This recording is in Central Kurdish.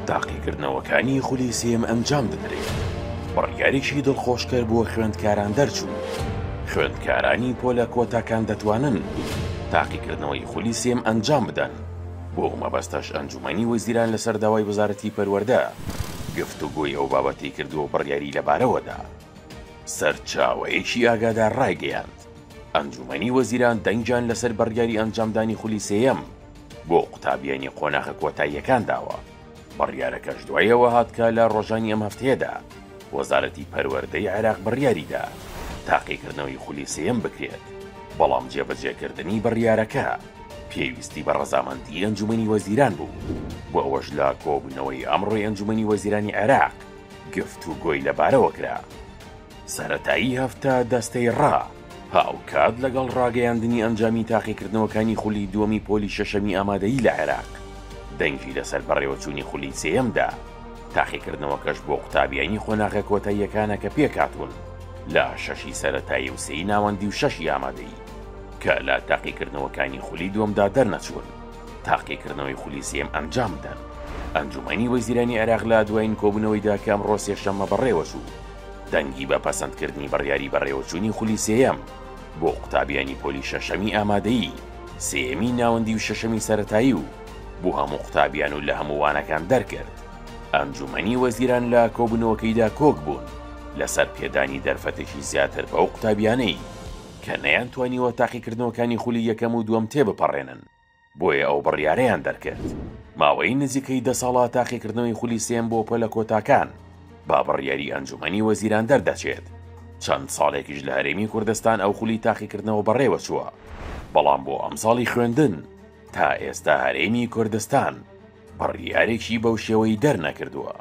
تاقیکردنەوەکانی خولی سێم ئەنجام دەدرێت. بڕیارێکی دڵخۆشکەر بۆ خوێندکاران دەرچوو. خوێندکارانی پۆلە کۆتاکان دەتوانن تاقیکردنەوەی خولی سێم ئەنجام بدەن. بۆ مەبەستەش ئەنجومەنی وەزیران لەسەر داوای وەزارەتی پەروەردە گفتوگۆی ئەو بابەتی کردووە بڕیاری لەبارەوەدا. سەرچاوەیەکی ئاگادار ڕایگەیاند. ئەنجومەنی وەزیران دەنگیان لەسەر بڕیاری ئەنجامدانی خولی سێیەم بۆ قوتابیانی قۆناغە کۆتاییەکان داوە. بڕیارەکەش دوایەوە هاتکە لە ڕۆژانی ئەم هەفتەیەدا وەزارەتی پەروەردەی عێراق بڕیاریدا تاقیکردنەوەی خولی سێیەم بکرێت. بەڵام جێبەجێکردنی بڕیارەکە پێویستی بە ڕەزامەندی ئەنجومەنی وەزیران بوو. بۆ ئەوەش لە کۆبوونەوەی ئەمڕۆی ئەنجومەنی وەزیرانی عێراق گفتوگۆی لەبارەوە کرا. سەرەتایی هەفتە دەستەی ڕا هاوکات لەگەڵ ڕاگەیاندنی ئەنجامی تاقیکردنەوەکانی خولی دووەمی پۆلی شەشەمی ئامادەیی لە عێراق دەنگی لەسەر بەڕێوەچوونی خولی سێیەمدا. تاقیکردنەوەکەش بۆ قوتابیانی قۆناغە کۆتاییەکانە کە پێکاتون لە شەشی سەرەتایی و سێی ناوەندی و شەشی ئامادەیی کە لە تاقیکردنەوەکانی خولی دووەمدا دەرنەچوون تاقیکردنەوەی خولی سێم ئەنجام بدەن. ئەنجومەنی وەزیرانی عێراق لە دوایین کۆبوونەوەیدا کە ئەمڕۆ سێشەممە بەڕێوەچوو دەنگی بە پەسەندکردنی بڕیاری بەڕێوەچوونی خولی سێیەم بۆ قوتابیانی پۆلی شەشەمی ئامادەیی، سێیەمی ناوەندی و شەشەمی سەرەتایی و بۆ هەموو قوتابیان و لە هەمووانەکان دەرکرد. ئەنجومەنی وەزیران لە کۆبوونەوەکەیدا کۆک بوون لەسەر پێدانی دەرفەتێکی زیاتر بە ئەو قوتابیانەی کە نەیانتوانیوە تاقیکردنەوەکانی خولی یەکەم و دووەم تێبپەڕێنن. بۆیە ئەو بڕیارەیان دەرکرد ماوەی نزیکەی 10 ساڵە تاقیکردنەوەی خولی سێم بۆ پۆلە کۆتاکان با بڕیاری ئەنجومەنی وەزیران دەردەچێت. چەند ساڵێکیش لە هەرێمی کوردستان ئەو خولی تاقیکردنەوە بەڕێوەچووە، بەڵام بۆ ئەمساڵی خوێندن تا ئێستا هەرێمی کوردستان بڕیارێکی بەو شێوەی دەرنەکردووە.